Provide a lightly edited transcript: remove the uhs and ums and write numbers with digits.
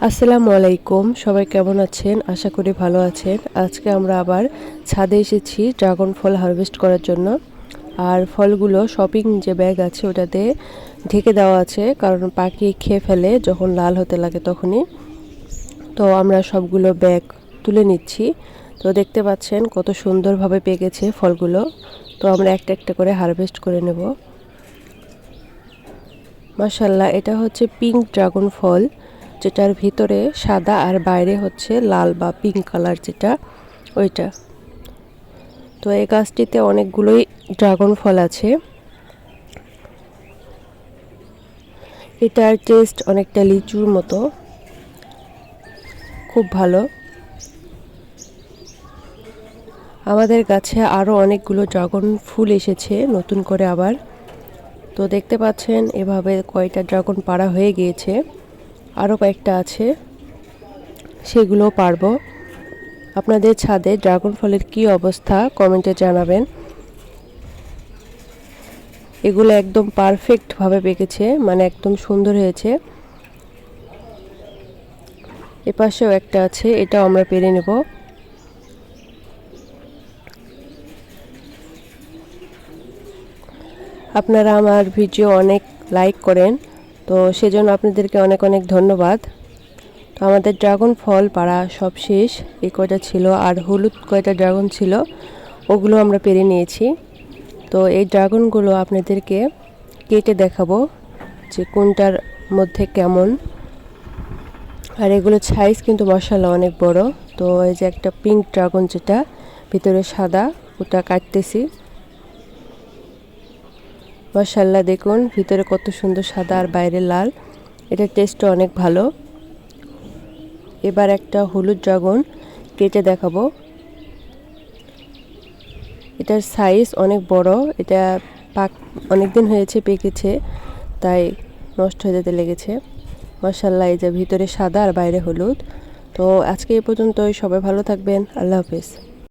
আসসালামু আলাইকুম, সবাই কেমন আছেন? আশা করি ভালো আছেন। আজকে আমরা আবার ছাদে এসেছি ড্রাগন ফল হারভেস্ট করার জন্য। আর ফলগুলো শপিং যে ব্যাগ আছে ওটাতে ঢেকে দেওয়া আছে, কারণ পাখি খেয়ে ফেলে যখন লাল হতে লাগে তখনই। তো আমরা সবগুলো ব্যাগ তুলে নিচ্ছি। তো দেখতে পাচ্ছেন কত সুন্দরভাবে পেকেছে ফলগুলো। তো আমরা একটা একটা করে হারভেস্ট করে নেব। মাশাআল্লাহ, এটা হচ্ছে পিঙ্ক ড্রাগন ফল, যেটার ভিতরে সাদা আর বাইরে হচ্ছে লাল বা পিঙ্ক কালার, যেটা ওইটা। তো এই গাছটিতে অনেকগুলোই ড্রাগন ফল আছে। এটার টেস্ট অনেকটা লিচুর মতো, খুব ভালো। আমাদের গাছে আরও অনেকগুলো ড্রাগন ফুল এসেছে নতুন করে আবার। তো দেখতে পাচ্ছেন এভাবে কয়টা ড্রাগন পাড়া হয়ে গিয়েছে, আরও কয়েকটা আছে, সেগুলো পারবো। আপনাদের ছাদে ড্রাগন ফলের কী অবস্থা কমেন্টে জানাবেন। এগুলো একদম পারফেক্টভাবে পেকেছে, মানে একদম সুন্দর হয়েছে। এপাশেও একটা আছে, এটাও আমরা পেরে নেব। আপনারা আমার ভিডিও অনেক লাইক করেন, তো সেজন্য আপনাদেরকে অনেক অনেক ধন্যবাদ। তো আমাদের ড্রাগন ফল পাড়া সব শেষ। এই কয়টা ছিল, আর হলুদ কয়টা ড্রাগন ছিল ওগুলো আমরা পেরে নিয়েছি। তো এই ড্রাগনগুলো আপনাদেরকে কেটে দেখাবো যে কোনটার মধ্যে কেমন। আর এগুলো সাইজ কিন্তু মাশাআল্লাহ অনেক বড়। তো এই যে একটা পিঙ্ক ড্রাগন, যেটা ভিতরে সাদা, ওটা কাটতেছি। মাশাআল্লাহ, দেখুন ভিতরে কত সুন্দর সাদা আর বাইরে লাল। এটার টেস্টও অনেক ভালো। এবার একটা হলুদ ড্রাগন কেটে দেখাবো। এটার সাইজ অনেক বড়। এটা অনেক দিন হয়েছে পেকেছে, তাই নষ্ট হয়ে যেতে লেগেছে। মাশাআল্লাহ, এই যে ভিতরে সাদা আর বাইরে হলুদ। তো আজকে এই পর্যন্তই। সবাই ভালো থাকবেন। আল্লাহ হাফেজ।